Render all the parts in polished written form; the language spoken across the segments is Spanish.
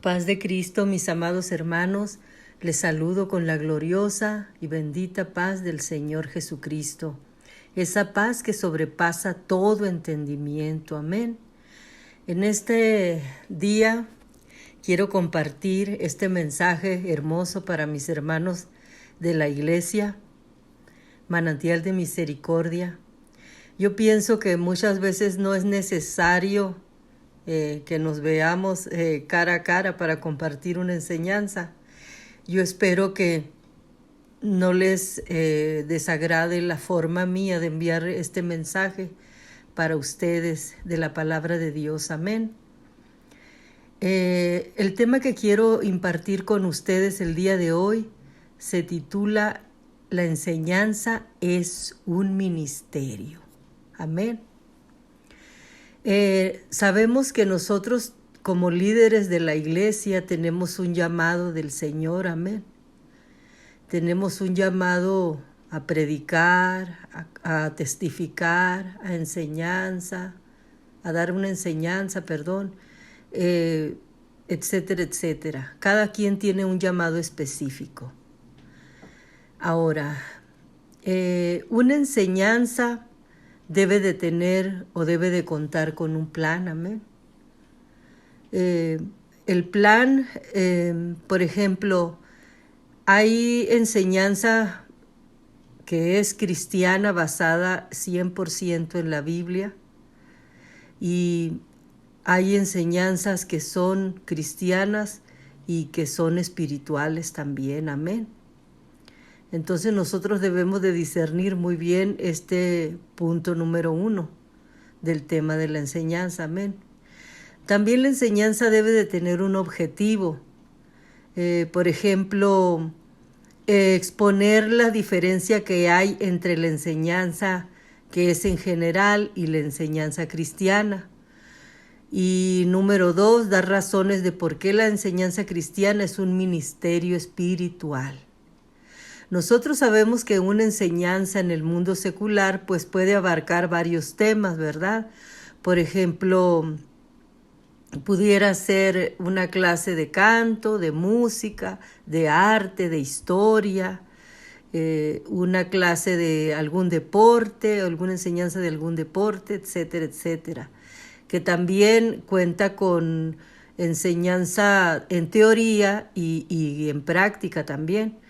Paz de Cristo, mis amados hermanos, les saludo con la gloriosa y bendita paz del Señor Jesucristo. Esa paz que sobrepasa todo entendimiento. Amén. En este día quiero compartir este mensaje hermoso para mis hermanos de la iglesia, Manantial de Misericordia. Yo pienso que muchas veces no es necesario que nos veamos cara a cara para compartir una enseñanza. Yo espero que no les desagrade la forma mía de enviar este mensaje para ustedes de la palabra de Dios. Amén. El tema que quiero impartir con ustedes el día de hoy se titula La enseñanza es un ministerio. Amén. Sabemos que nosotros como líderes de la iglesia tenemos un llamado del Señor, amén. Tenemos un llamado a predicar, a testificar, a dar una enseñanza, etcétera, etcétera. Cada quien tiene un llamado específico. Ahora, una enseñanza debe de tener o debe de contar con un plan, amén. El plan, por ejemplo, hay enseñanza que es cristiana basada 100% en la Biblia y hay enseñanzas que son cristianas y que son espirituales también, amén. Entonces nosotros debemos de discernir muy bien este punto número 1 del tema de la enseñanza, amén. También la enseñanza debe de tener un objetivo. Por ejemplo, exponer la diferencia que hay entre la enseñanza que es en general y la enseñanza cristiana. Y número 2, dar razones de por qué la enseñanza cristiana es un ministerio espiritual. Nosotros sabemos que una enseñanza en el mundo secular pues puede abarcar varios temas, ¿verdad? Por ejemplo, pudiera ser una clase de canto, de música, de arte, de historia, una clase de algún deporte, alguna enseñanza de algún deporte, etcétera, etcétera. Que también cuenta con enseñanza en teoría y en práctica también.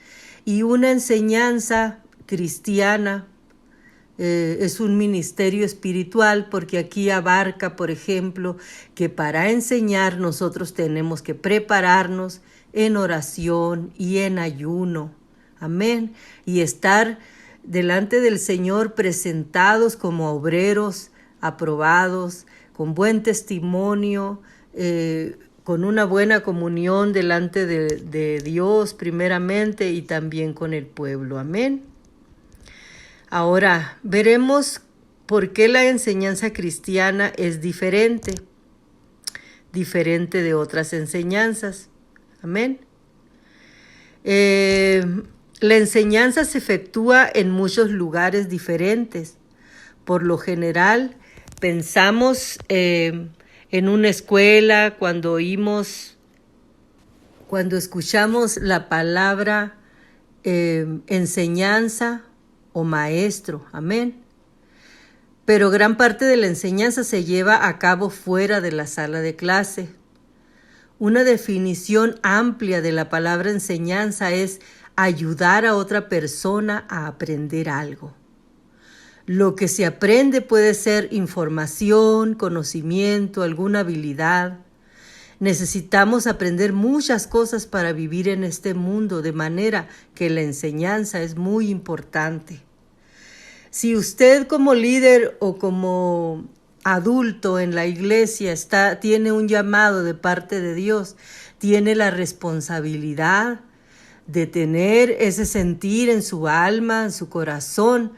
Y una enseñanza cristiana es un ministerio espiritual porque aquí abarca, por ejemplo, que para enseñar nosotros tenemos que prepararnos en oración y en ayuno. Amén. Y estar delante del Señor presentados como obreros aprobados, con buen testimonio, con una buena comunión delante de Dios primeramente y también con el pueblo. Amén. Ahora, veremos por qué la enseñanza cristiana es diferente de otras enseñanzas. Amén. La enseñanza se efectúa en muchos lugares diferentes. Por lo general, pensamos en una escuela, cuando escuchamos la palabra enseñanza o maestro, amén. Pero gran parte de la enseñanza se lleva a cabo fuera de la sala de clase. Una definición amplia de la palabra enseñanza es ayudar a otra persona a aprender algo. Lo que se aprende puede ser información, conocimiento, alguna habilidad. Necesitamos aprender muchas cosas para vivir en este mundo, de manera que la enseñanza es muy importante. Si usted como líder o como adulto en la iglesia tiene un llamado de parte de Dios, tiene la responsabilidad de tener ese sentir en su alma, en su corazón,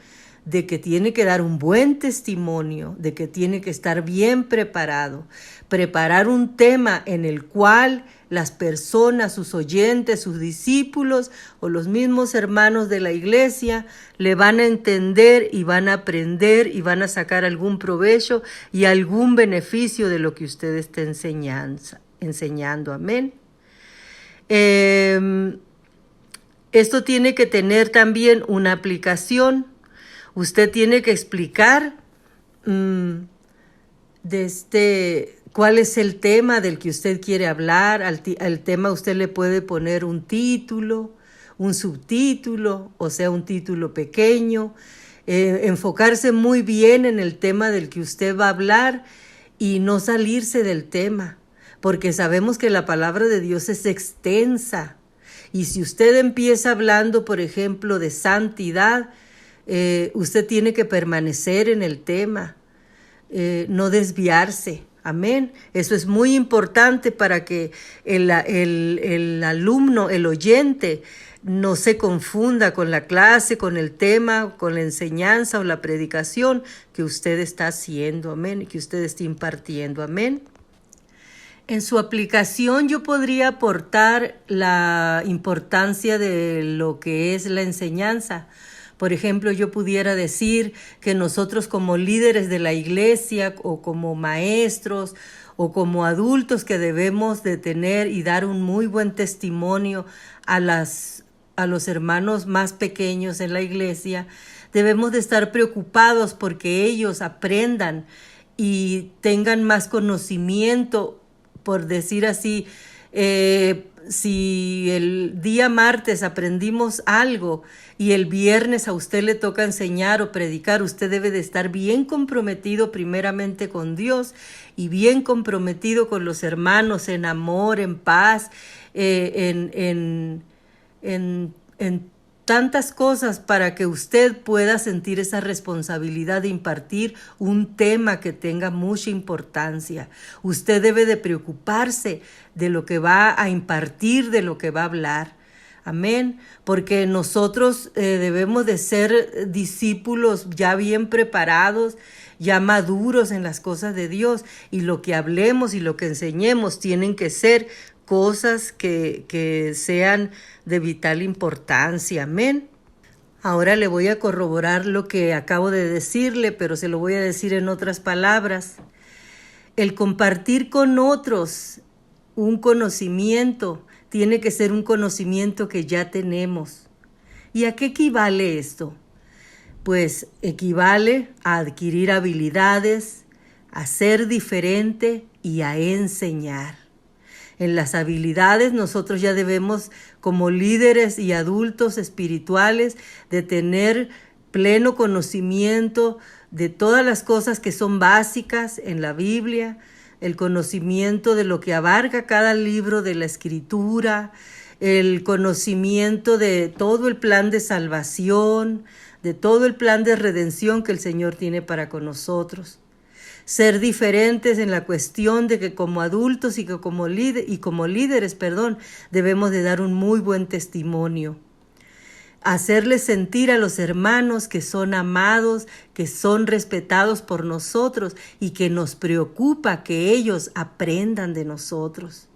de que tiene que dar un buen testimonio, de que tiene que estar bien preparado, preparar un tema en el cual las personas, sus oyentes, sus discípulos o los mismos hermanos de la iglesia le van a entender y van a aprender y van a sacar algún provecho y algún beneficio de lo que usted está enseñando. Amén. Esto tiene que tener también una aplicación. Usted tiene que explicar cuál es el tema del que usted quiere hablar. Al tema usted le puede poner un título, un subtítulo, o sea, un título pequeño. Enfocarse muy bien en el tema del que usted va a hablar y no salirse del tema, porque sabemos que la palabra de Dios es extensa. Y si usted empieza hablando, por ejemplo, de santidad, usted tiene que permanecer en el tema, no desviarse. Amén. Eso es muy importante para que el alumno, el oyente, no se confunda con la clase, con el tema, con la enseñanza o la predicación que usted está haciendo. Amén. Y que usted está impartiendo. Amén. En su aplicación yo podría aportar la importancia de lo que es la enseñanza. Por ejemplo, yo pudiera decir que nosotros como líderes de la iglesia o como maestros o como adultos que debemos de tener y dar un muy buen testimonio a los hermanos más pequeños en la iglesia, debemos de estar preocupados porque ellos aprendan y tengan más conocimiento. Por decir así, si el día martes aprendimos algo y el viernes a usted le toca enseñar o predicar, usted debe de estar bien comprometido primeramente con Dios y bien comprometido con los hermanos en amor, en paz, en tantas cosas para que usted pueda sentir esa responsabilidad de impartir un tema que tenga mucha importancia. Usted debe de preocuparse de lo que va a impartir, de lo que va a hablar. Amén. Porque nosotros debemos de ser discípulos ya bien preparados, ya maduros en las cosas de Dios. Y lo que hablemos y lo que enseñemos tienen que ser cosas que sean de vital importancia. Amén. Ahora le voy a corroborar lo que acabo de decirle, pero se lo voy a decir en otras palabras. El compartir con otros un conocimiento tiene que ser un conocimiento que ya tenemos. ¿Y a qué equivale esto? Pues equivale a adquirir habilidades, a ser diferente y a enseñar. En las habilidades nosotros ya debemos, como líderes y adultos espirituales, de tener pleno conocimiento de todas las cosas que son básicas en la Biblia, el conocimiento de lo que abarca cada libro de la Escritura, el conocimiento de todo el plan de salvación, de todo el plan de redención que el Señor tiene para con nosotros. Ser diferentes en la cuestión de que como adultos y que como líderes, debemos de dar un muy buen testimonio. Hacerles sentir a los hermanos que son amados, que son respetados por nosotros y que nos preocupa que ellos aprendan de nosotros.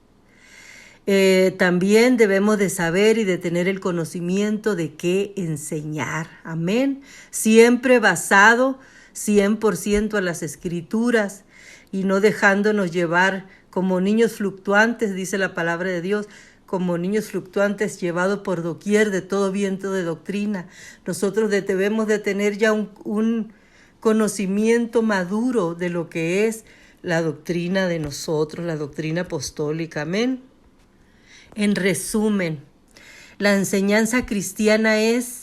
También debemos de saber y de tener el conocimiento de qué enseñar. Amén. Siempre basado 100% a las Escrituras y no dejándonos llevar como niños fluctuantes, dice la palabra de Dios, como niños fluctuantes llevados por doquier de todo viento de doctrina. Nosotros debemos de tener ya un conocimiento maduro de lo que es la doctrina de nosotros, la doctrina apostólica. Amén. En resumen, la enseñanza cristiana es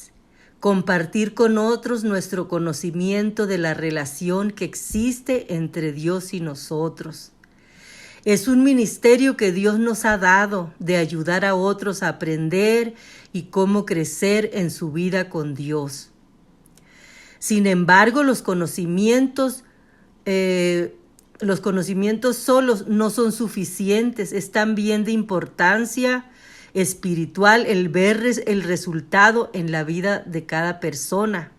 compartir con otros nuestro conocimiento de la relación que existe entre Dios y nosotros. Es un ministerio que Dios nos ha dado de ayudar a otros a aprender y cómo crecer en su vida con Dios. Sin embargo, los conocimientos solos no son suficientes. Es también de importancia espiritual el ver el resultado en la vida de cada persona.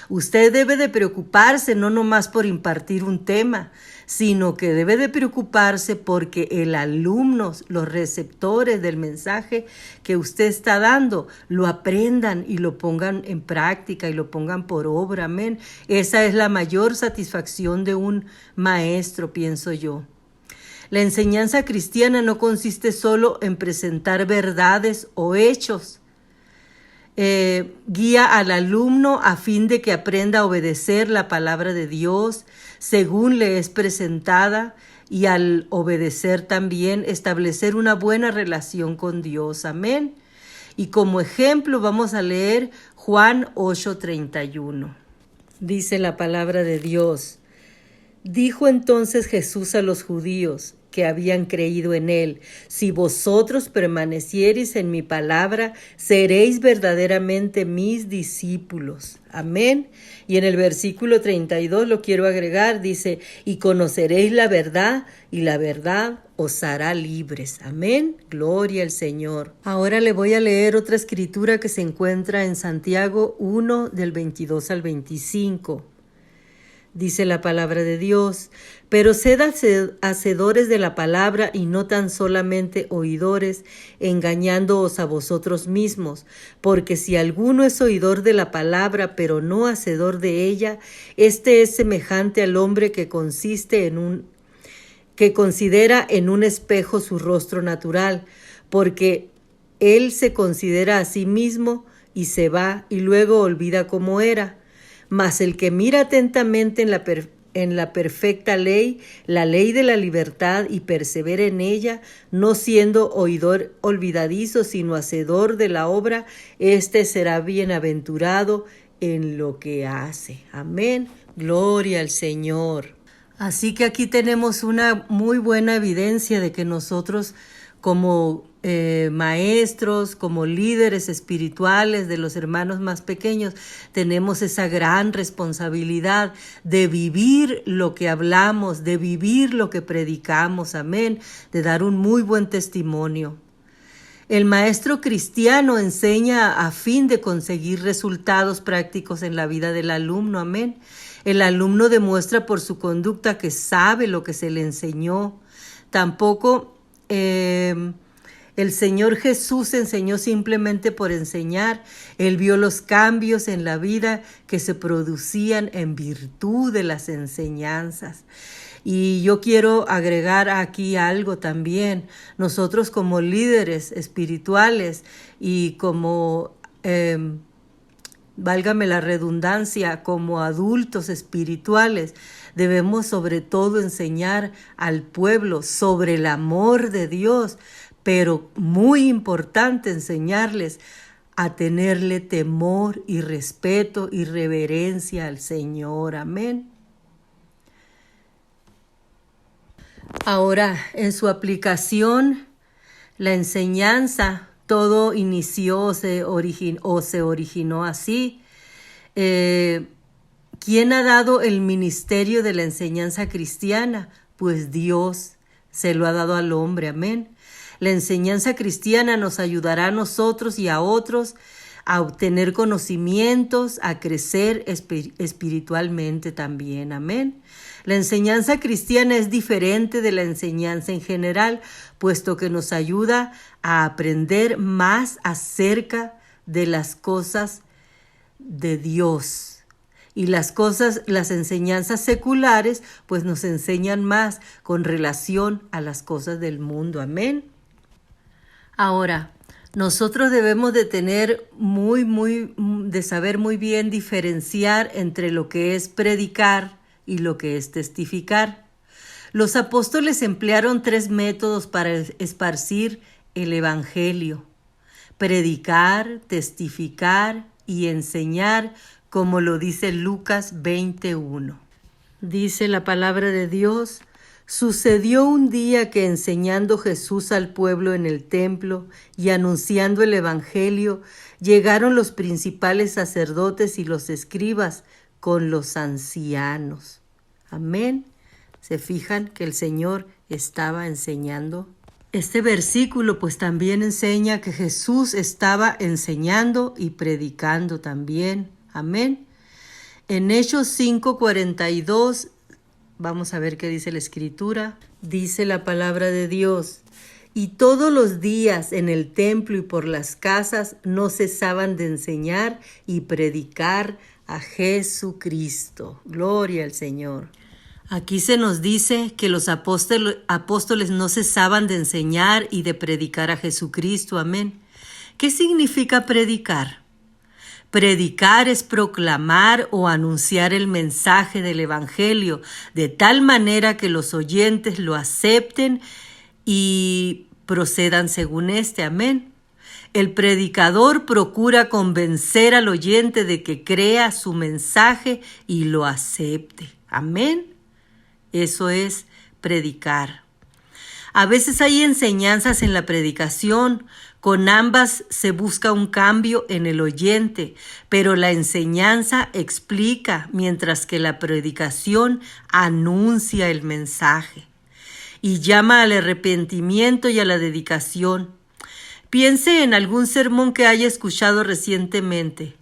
Usted debe de preocuparse no nomás por impartir un tema, sino que debe de preocuparse porque el alumno, los receptores del mensaje que usted está dando, lo aprendan y lo pongan en práctica y lo pongan por obra. Amén. Esa es la mayor satisfacción de un maestro, pienso yo. La enseñanza cristiana no consiste solo en presentar verdades o hechos. Guía al alumno a fin de que aprenda a obedecer la palabra de Dios según le es presentada, y al obedecer también establecer una buena relación con Dios. Amén. Y como ejemplo vamos a leer Juan 8:31. Dice la palabra de Dios: dijo entonces Jesús a los judíos que habían creído en él: si vosotros permaneciereis en mi palabra, seréis verdaderamente mis discípulos. Amén. Y en el versículo 32 lo quiero agregar, dice: y conoceréis la verdad, y la verdad os hará libres. Amén. Gloria al Señor. Ahora le voy a leer otra escritura que se encuentra en Santiago 1, del 22 al 25. Dice la palabra de Dios: pero sed hacedores de la palabra y no tan solamente oidores, engañándoos a vosotros mismos. Porque si alguno es oidor de la palabra, pero no hacedor de ella, este es semejante al hombre que considera en un espejo su rostro natural, porque él se considera a sí mismo y se va y luego olvida cómo era. Mas el que mira atentamente en la perfecta ley, la ley de la libertad, y persevera en ella, no siendo oidor olvidadizo, sino hacedor de la obra, éste será bienaventurado en lo que hace. Amén. Gloria al Señor. Así que aquí tenemos una muy buena evidencia de que nosotros, como maestros, como líderes espirituales de los hermanos más pequeños, tenemos esa gran responsabilidad de vivir lo que hablamos, de vivir lo que predicamos, amén, de dar un muy buen testimonio. El maestro cristiano enseña a fin de conseguir resultados prácticos en la vida del alumno, amén. El alumno demuestra por su conducta que sabe lo que se le enseñó. Tampoco el Señor Jesús enseñó simplemente por enseñar. Él vio los cambios en la vida que se producían en virtud de las enseñanzas. Y yo quiero agregar aquí algo también. Nosotros como líderes espirituales y como, válgame la redundancia, como adultos espirituales, debemos sobre todo enseñar al pueblo sobre el amor de Dios, pero muy importante enseñarles a tenerle temor y respeto y reverencia al Señor. Amén. Ahora, en su aplicación, la enseñanza, todo inició o se originó así. ¿Quién ha dado el ministerio de la enseñanza cristiana? Pues Dios se lo ha dado al hombre, amén. La enseñanza cristiana nos ayudará a nosotros y a otros a obtener conocimientos, a crecer espiritualmente también, amén. La enseñanza cristiana es diferente de la enseñanza en general, puesto que nos ayuda a aprender más acerca de las cosas de Dios. Y las enseñanzas seculares, pues nos enseñan más con relación a las cosas del mundo, amén. Ahora, nosotros debemos de tener de saber muy bien diferenciar entre lo que es predicar y lo que es testificar. Los apóstoles emplearon 3 métodos para esparcir el evangelio: predicar, testificar y enseñar, como lo dice Lucas 20:1. Dice la palabra de Dios: sucedió un día que, enseñando Jesús al pueblo en el templo y anunciando el evangelio, llegaron los principales sacerdotes y los escribas con los ancianos. Amén. ¿Se fijan que el Señor estaba enseñando? Este versículo pues también enseña que Jesús estaba enseñando y predicando también. Amén. En Hechos 5:42, vamos a ver qué dice la Escritura. Dice la palabra de Dios: y todos los días en el templo y por las casas no cesaban de enseñar y predicar a Jesucristo. Gloria al Señor. Aquí se nos dice que los apóstoles no cesaban de enseñar y de predicar a Jesucristo. Amén. ¿Qué significa predicar? Predicar es proclamar o anunciar el mensaje del Evangelio de tal manera que los oyentes lo acepten y procedan según este. Amén. El predicador procura convencer al oyente de que crea su mensaje y lo acepte. Amén. Eso es predicar. A veces hay enseñanzas en la predicación. Con ambas se busca un cambio en el oyente, pero la enseñanza explica, mientras que la predicación anuncia el mensaje y llama al arrepentimiento y a la dedicación. Piense en algún sermón que haya escuchado recientemente.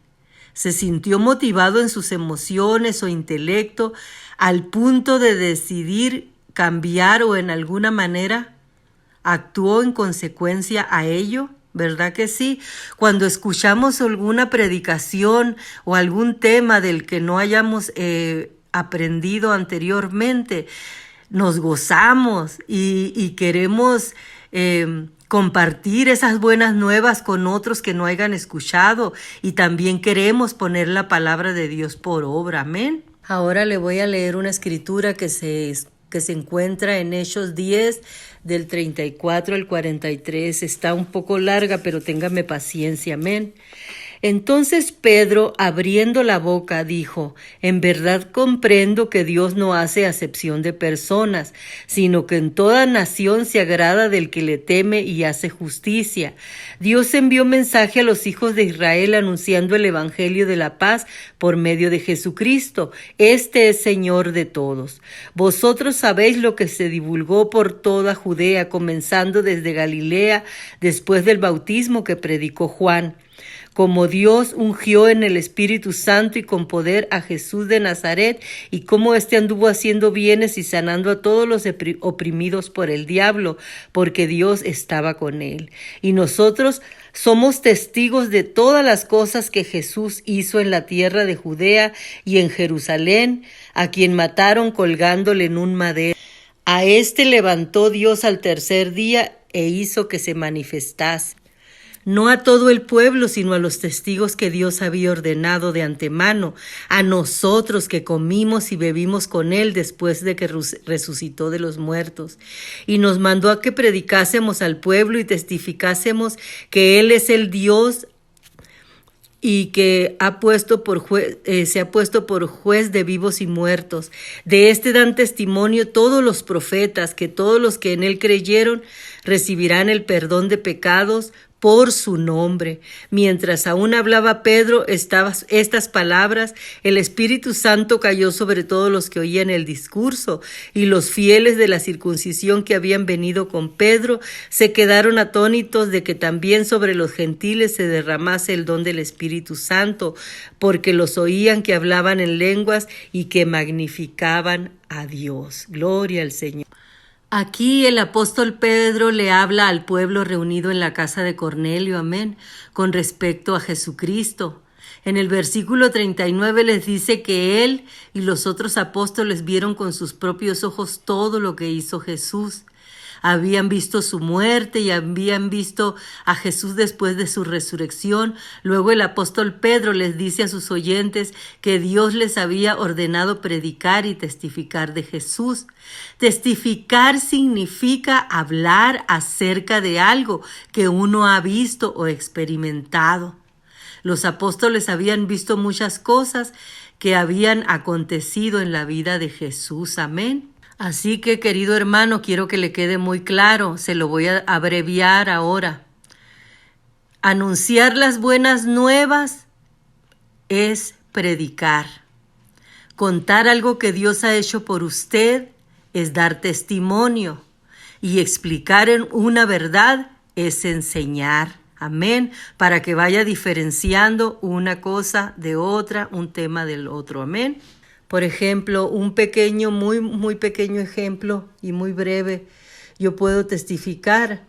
¿Se sintió motivado en sus emociones o intelecto al punto de decidir cambiar o en alguna manera actuó en consecuencia a ello? ¿Verdad que sí? Cuando escuchamos alguna predicación o algún tema del que no hayamos aprendido anteriormente, nos gozamos y queremos compartir esas buenas nuevas con otros que no hayan escuchado, y también queremos poner la palabra de Dios por obra. Amén. Ahora le voy a leer una escritura que se encuentra en Hechos 10, del 34 al 43. Está un poco larga, pero téngame paciencia. Amén. Entonces Pedro, abriendo la boca, dijo: en verdad comprendo que Dios no hace acepción de personas, sino que en toda nación se agrada del que le teme y hace justicia. Dios envió mensaje a los hijos de Israel anunciando el evangelio de la paz por medio de Jesucristo. Este es Señor de todos. Vosotros sabéis lo que se divulgó por toda Judea, comenzando desde Galilea, después del bautismo que predicó Juan, como Dios ungió en el Espíritu Santo y con poder a Jesús de Nazaret, y cómo éste anduvo haciendo bienes y sanando a todos los oprimidos por el diablo, porque Dios estaba con él. Y nosotros somos testigos de todas las cosas que Jesús hizo en la tierra de Judea y en Jerusalén, a quien mataron colgándole en un madero. A éste levantó Dios al tercer día e hizo que se manifestase, no a todo el pueblo, sino a los testigos que Dios había ordenado de antemano, a nosotros que comimos y bebimos con él después de que resucitó de los muertos. Y nos mandó a que predicásemos al pueblo y testificásemos que él es el Dios y que se ha puesto por juez de vivos y muertos. De este dan testimonio todos los profetas, que todos los que en él creyeron recibirán el perdón de pecados por su nombre. Mientras aún hablaba Pedro estas palabras, el Espíritu Santo cayó sobre todos los que oían el discurso, y los fieles de la circuncisión que habían venido con Pedro se quedaron atónitos de que también sobre los gentiles se derramase el don del Espíritu Santo, porque los oían que hablaban en lenguas y que magnificaban a Dios. Gloria al Señor. Aquí el apóstol Pedro le habla al pueblo reunido en la casa de Cornelio, amén, con respecto a Jesucristo. En el versículo 39 les dice que él y los otros apóstoles vieron con sus propios ojos todo lo que hizo Jesús. Habían visto su muerte y habían visto a Jesús después de su resurrección. Luego el apóstol Pedro les dice a sus oyentes que Dios les había ordenado predicar y testificar de Jesús. Testificar significa hablar acerca de algo que uno ha visto o experimentado. Los apóstoles habían visto muchas cosas que habían acontecido en la vida de Jesús. Amén. Así que, querido hermano, quiero que le quede muy claro, se lo voy a abreviar ahora. Anunciar las buenas nuevas es predicar. Contar algo que Dios ha hecho por usted es dar testimonio. Y explicar una verdad es enseñar. Amén. Para que vaya diferenciando una cosa de otra, un tema del otro. Amén. Por ejemplo, un muy pequeño ejemplo y muy breve. Yo puedo testificar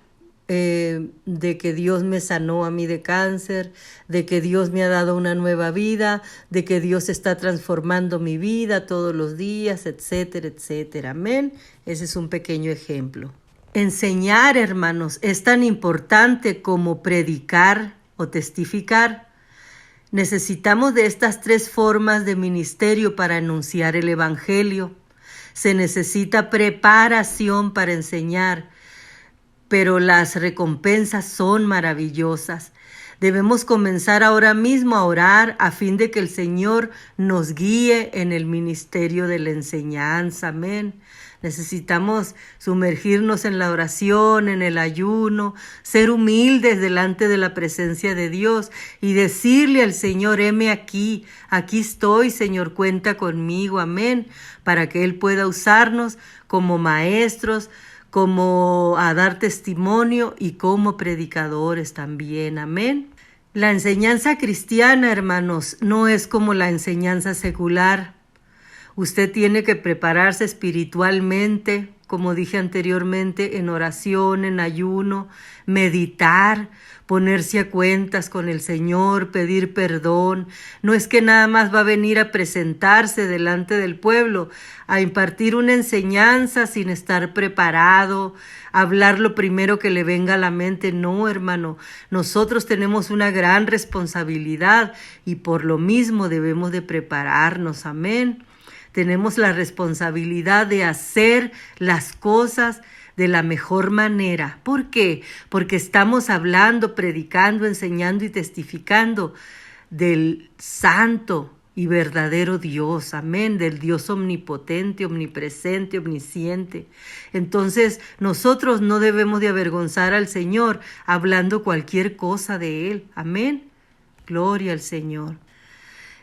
de que Dios me sanó a mí de cáncer, de que Dios me ha dado una nueva vida, de que Dios está transformando mi vida todos los días, etcétera, etcétera. Amén. Ese es un pequeño ejemplo. Enseñar, hermanos, es tan importante como predicar o testificar. Necesitamos de estas tres formas de ministerio para anunciar el Evangelio. Se necesita preparación para enseñar, pero las recompensas son maravillosas. Debemos comenzar ahora mismo a orar a fin de que el Señor nos guíe en el ministerio de la enseñanza. Amén. Necesitamos sumergirnos en la oración, en el ayuno, ser humildes delante de la presencia de Dios y decirle al Señor, heme aquí estoy, Señor, cuenta conmigo, amén, para que Él pueda usarnos como maestros, como a dar testimonio y como predicadores también, amén. La enseñanza cristiana, hermanos, no es como la enseñanza secular. Usted tiene que prepararse espiritualmente, como dije anteriormente, en oración, en ayuno, meditar, ponerse a cuentas con el Señor, pedir perdón. No es que nada más va a venir a presentarse delante del pueblo, a impartir una enseñanza sin estar preparado, hablar lo primero que le venga a la mente. No, hermano, nosotros tenemos una gran responsabilidad y por lo mismo debemos de prepararnos. Amén. Tenemos la responsabilidad de hacer las cosas de la mejor manera. ¿Por qué? Porque estamos hablando, predicando, enseñando y testificando del santo y verdadero Dios. Amén. Del Dios omnipotente, omnipresente, omnisciente. Entonces, nosotros no debemos de avergonzar al Señor hablando cualquier cosa de Él. Amén. Gloria al Señor.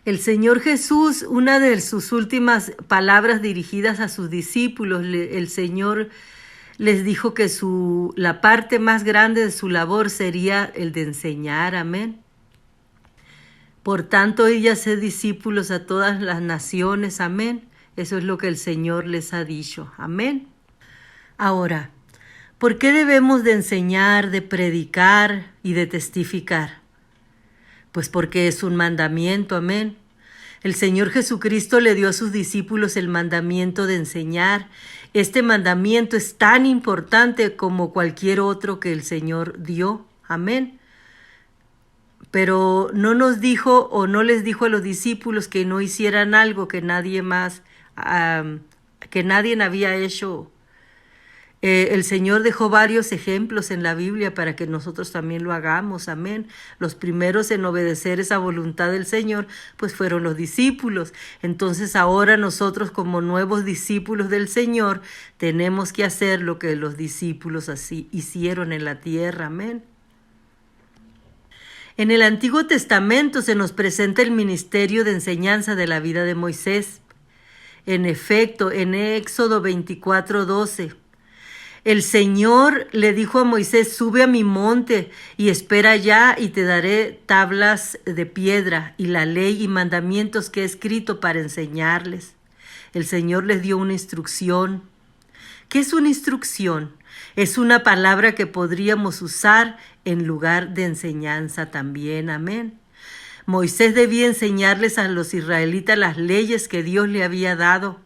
El Señor Jesús, una de sus últimas palabras dirigidas a sus discípulos, el Señor les dijo que la parte más grande de su labor sería el de enseñar, amén. Por tanto, id y haced discípulos a todas las naciones, amén. Eso es lo que el Señor les ha dicho, amén. Ahora, ¿por qué debemos de enseñar, de predicar y de testificar? Pues porque es un mandamiento, amén. El Señor Jesucristo le dio a sus discípulos el mandamiento de enseñar. Este mandamiento es tan importante como cualquier otro que el Señor dio, amén. Pero no nos dijo o no les dijo a los discípulos que no hicieran algo que nadie había hecho. El Señor dejó varios ejemplos en la Biblia para que nosotros también lo hagamos, amén. Los primeros en obedecer esa voluntad del Señor, pues fueron los discípulos. Entonces ahora nosotros como nuevos discípulos del Señor, tenemos que hacer lo que los discípulos así hicieron en la tierra, amén. En el Antiguo Testamento se nos presenta el ministerio de enseñanza de la vida de Moisés. En efecto, en Éxodo 24:12, el Señor le dijo a Moisés, sube a mi monte y espera allá y te daré tablas de piedra y la ley y mandamientos que he escrito para enseñarles. El Señor les dio una instrucción. ¿Qué es una instrucción? Es una palabra que podríamos usar en lugar de enseñanza también, amén. Moisés debía enseñarles a los israelitas las leyes que Dios le había dado.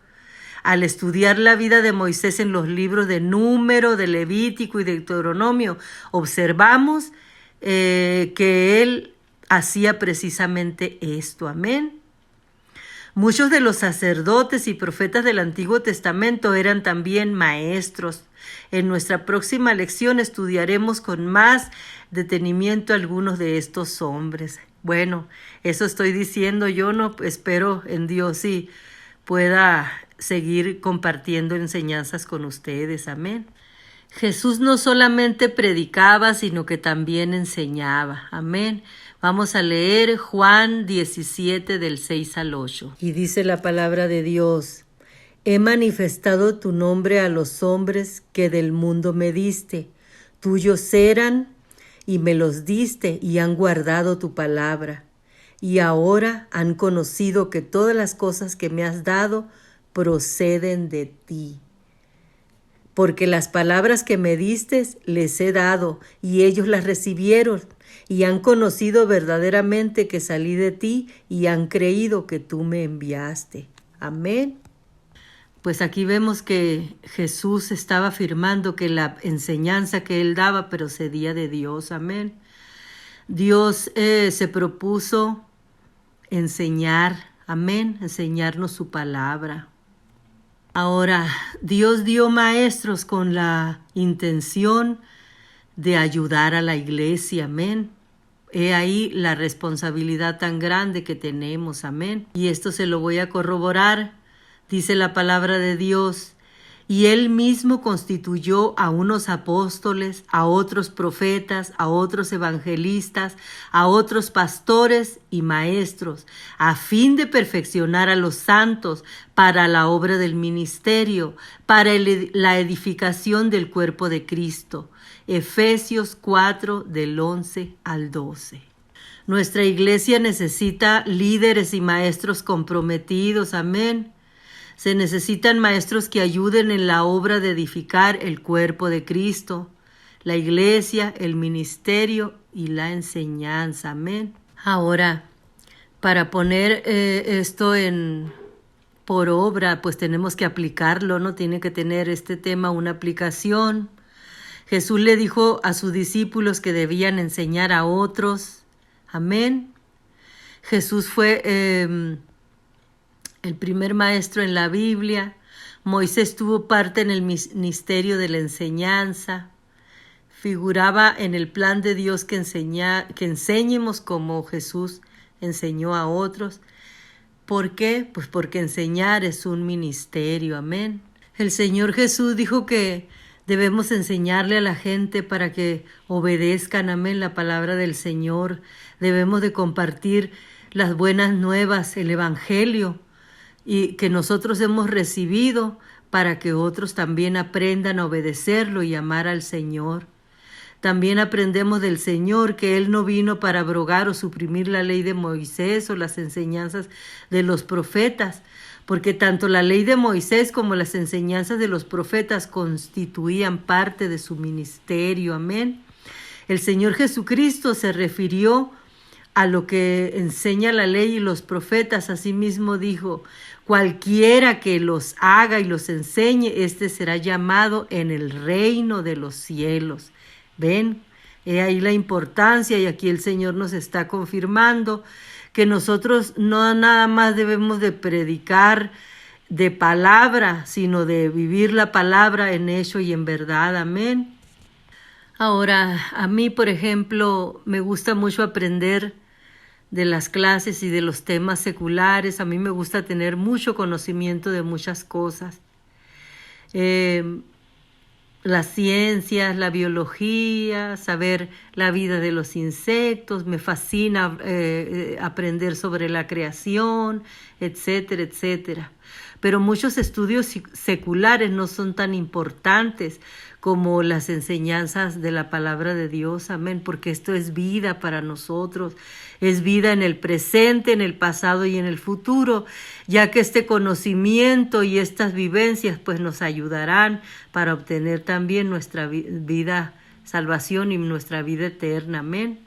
Al estudiar la vida de Moisés en los libros de Número, de Levítico y de Deuteronomio, observamos que él hacía precisamente esto. Amén. Muchos de los sacerdotes y profetas del Antiguo Testamento eran también maestros. En nuestra próxima lección estudiaremos con más detenimiento algunos de estos hombres. Bueno, eso estoy diciendo yo, no espero en Dios y pueda seguir compartiendo enseñanzas con ustedes, amén. Jesús no solamente predicaba, sino que también enseñaba, amén. Vamos a leer Juan 17 del 6 al 8. Y dice la palabra de Dios, he manifestado tu nombre a los hombres que del mundo me diste. Tuyos eran y me los diste y han guardado tu palabra. Y ahora han conocido que todas las cosas que me has dado proceden de ti. porque las palabras que me diste les he dado, y ellos las recibieron, y han conocido verdaderamente que salí de ti, y han creído que tú me enviaste. Amén. Pues aquí vemos que Jesús estaba afirmando que la enseñanza que él daba procedía de Dios. Amén. Dios se propuso enseñar, amén, enseñarnos su palabra. Ahora, Dios dio maestros con la intención de ayudar a la iglesia, amén. He ahí la responsabilidad tan grande que tenemos, amén. Y esto se lo voy a corroborar. Dice la palabra de Dios, y él mismo constituyó a unos apóstoles, a otros profetas, a otros evangelistas, a otros pastores y maestros, a fin de perfeccionar a los santos para la obra del ministerio, para la edificación del cuerpo de Cristo. Efesios 4, del 11 al 12. Nuestra iglesia necesita líderes y maestros comprometidos, amén. Se necesitan maestros que ayuden en la obra de edificar el cuerpo de Cristo, la iglesia, el ministerio y la enseñanza. Amén. Ahora, para poner esto por obra, pues tenemos que aplicarlo, ¿no? Tiene que tener este tema una aplicación. Jesús le dijo a sus discípulos que debían enseñar a otros. Amén. Jesús fue el primer maestro en la Biblia. Moisés tuvo parte en el ministerio de la enseñanza. Figuraba en el plan de Dios que enseñemos como Jesús enseñó a otros. ¿Por qué? Pues porque enseñar es un ministerio. Amén. El Señor Jesús dijo que debemos enseñarle a la gente para que obedezcan, amén, la palabra del Señor. Debemos de compartir las buenas nuevas, el Evangelio, y que nosotros hemos recibido para que otros también aprendan a obedecerlo y amar al Señor. También aprendemos del Señor que Él no vino para abrogar o suprimir la ley de Moisés o las enseñanzas de los profetas, porque tanto la ley de Moisés como las enseñanzas de los profetas constituían parte de su ministerio. Amén. El Señor Jesucristo se refirió a lo que enseña la ley y los profetas. Asimismo dijo, cualquiera que los haga y los enseñe, este será llamado en el reino de los cielos. ¿Ven? He ahí la importancia, y aquí el Señor nos está confirmando que nosotros no nada más debemos de predicar de palabra, sino de vivir la palabra en hecho y en verdad. Amén. Ahora, a mí, por ejemplo, me gusta mucho aprender de las clases y de los temas seculares. A mí me gusta tener mucho conocimiento de muchas cosas. Las ciencias, la biología, saber la vida de los insectos, me fascina aprender sobre la creación, etcétera, etcétera. Pero muchos estudios seculares no son tan importantes como las enseñanzas de la palabra de Dios, amén, porque esto es vida para nosotros, es vida en el presente, en el pasado y en el futuro, ya que este conocimiento y estas vivencias pues nos ayudarán para obtener también nuestra vida, salvación y nuestra vida eterna, amén.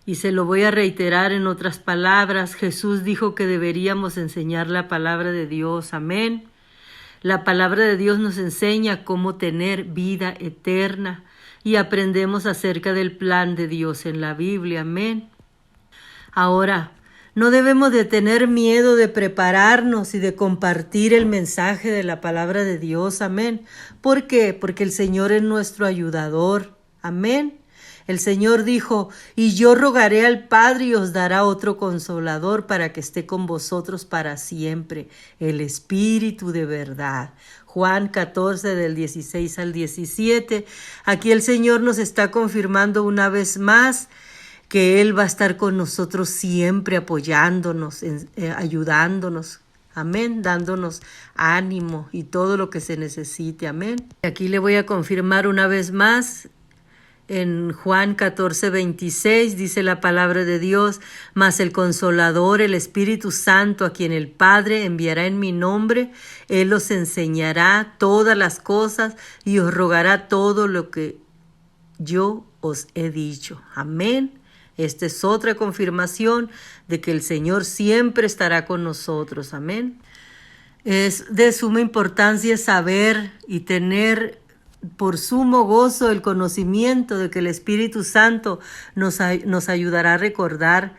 Y se lo voy a reiterar en otras palabras, Jesús dijo que deberíamos enseñar la palabra de Dios, amén. La palabra de Dios nos enseña cómo tener vida eterna y aprendemos acerca del plan de Dios en la Biblia, amén. Ahora, no debemos de tener miedo de prepararnos y de compartir el mensaje de la palabra de Dios, amén. ¿Por qué? Porque el Señor es nuestro ayudador, amén. El Señor dijo, y yo rogaré al Padre y os dará otro consolador para que esté con vosotros para siempre, el Espíritu de verdad. Juan 14 del 16 al 17. Aquí el Señor nos está confirmando una vez más que Él va a estar con nosotros siempre apoyándonos, ayudándonos. Amén, dándonos ánimo y todo lo que se necesite. Amén. Aquí le voy a confirmar una vez más En Juan 14:26 dice la palabra de Dios: mas el Consolador, el Espíritu Santo, a quien el Padre enviará en mi nombre, Él os enseñará todas las cosas y os rogará todo lo que yo os he dicho. Amén. Esta es otra confirmación de que el Señor siempre estará con nosotros. Amén. Es de suma importancia saber y tener por sumo gozo el conocimiento de que el Espíritu Santo nos ayudará a recordar,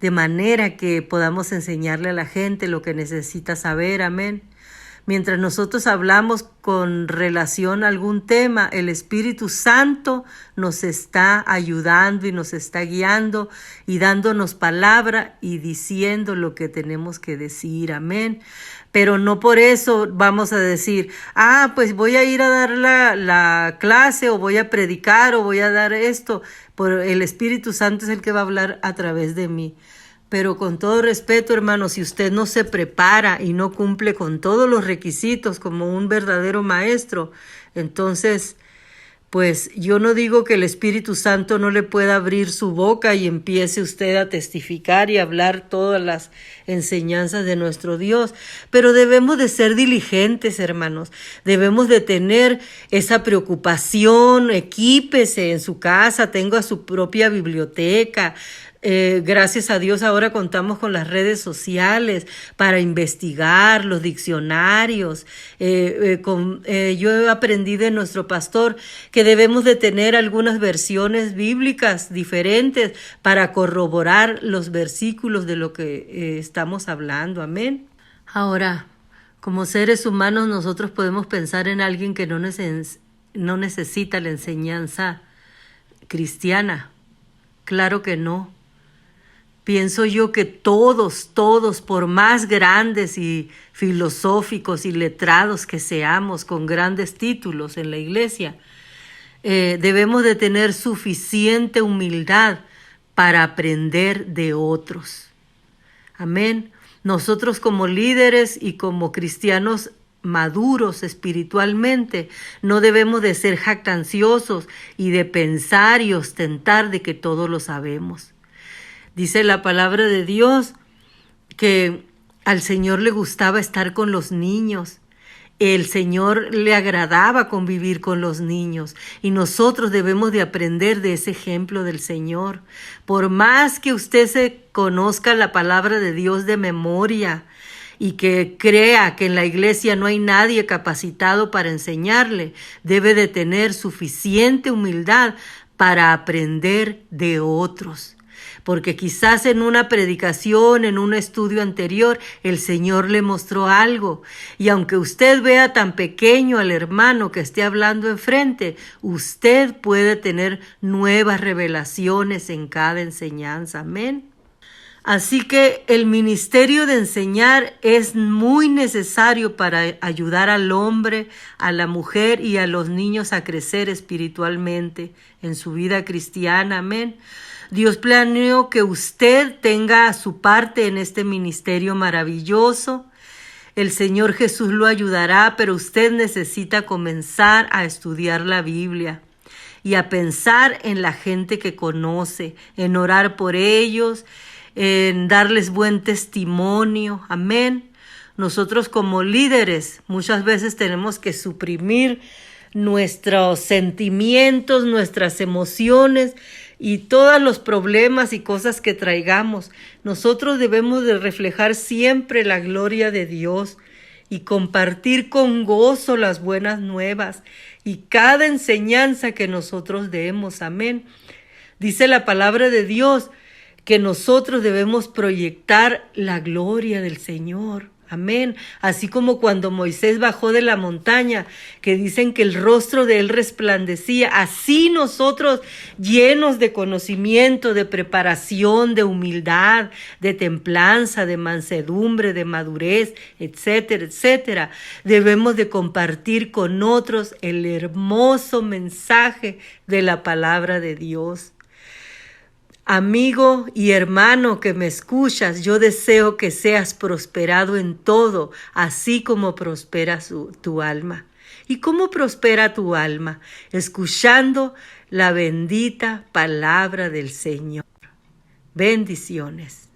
de manera que podamos enseñarle a la gente lo que necesita saber. Amén. Mientras nosotros hablamos con relación a algún tema, el Espíritu Santo nos está ayudando y nos está guiando y dándonos palabra y diciendo lo que tenemos que decir. Amén. Pero no por eso vamos a decir, pues voy a ir a dar la clase o voy a predicar o voy a dar esto. El Espíritu Santo es el que va a hablar a través de mí. Pero con todo respeto, hermano, si usted no se prepara y no cumple con todos los requisitos como un verdadero maestro, entonces, pues yo no digo que el Espíritu Santo no le pueda abrir su boca y empiece usted a testificar y hablar todas las enseñanzas de nuestro Dios, pero debemos de ser diligentes, hermanos. Debemos de tener esa preocupación. Equípese en su casa, tenga su propia biblioteca. Gracias a Dios ahora contamos con las redes sociales para investigar, los diccionarios. Yo aprendí de nuestro pastor que debemos de tener algunas versiones bíblicas diferentes para corroborar los versículos de lo que estamos hablando. Amén. Ahora, como seres humanos, nosotros podemos pensar en alguien que no necesita la enseñanza cristiana. Claro que no. Pienso yo que todos, por más grandes y filosóficos y letrados que seamos, con grandes títulos en la iglesia, debemos de tener suficiente humildad para aprender de otros. Amén. Nosotros como líderes y como cristianos maduros espiritualmente, no debemos de ser jactanciosos y de pensar y ostentar de que todo lo sabemos. Dice la palabra de Dios que al Señor le gustaba estar con los niños. El Señor le agradaba convivir con los niños y nosotros debemos de aprender de ese ejemplo del Señor. Por más que usted se conozca la palabra de Dios de memoria y que crea que en la iglesia no hay nadie capacitado para enseñarle, debe de tener suficiente humildad para aprender de otros. Porque quizás en una predicación, en un estudio anterior, el Señor le mostró algo. Y aunque usted vea tan pequeño al hermano que esté hablando enfrente, usted puede tener nuevas revelaciones en cada enseñanza. Amén. Así que el ministerio de enseñar es muy necesario para ayudar al hombre, a la mujer y a los niños a crecer espiritualmente en su vida cristiana. Amén. Dios planeó que usted tenga su parte en este ministerio maravilloso. El Señor Jesús lo ayudará, pero usted necesita comenzar a estudiar la Biblia y a pensar en la gente que conoce, en orar por ellos, en darles buen testimonio. Amén. Nosotros como líderes muchas veces tenemos que suprimir nuestros sentimientos, nuestras emociones y todos los problemas y cosas que traigamos. Nosotros debemos de reflejar siempre la gloria de Dios y compartir con gozo las buenas nuevas y cada enseñanza que nosotros demos. Amén. Dice la palabra de Dios que nosotros debemos proyectar la gloria del Señor. Amén. Así como cuando Moisés bajó de la montaña, que dicen que el rostro de él resplandecía, así nosotros, llenos de conocimiento, de preparación, de humildad, de templanza, de mansedumbre, de madurez, etcétera, etcétera, debemos de compartir con otros el hermoso mensaje de la palabra de Dios. Amigo y hermano que me escuchas, yo deseo que seas prosperado en todo, así como prospera tu alma. ¿Y cómo prospera tu alma? Escuchando la bendita palabra del Señor. Bendiciones.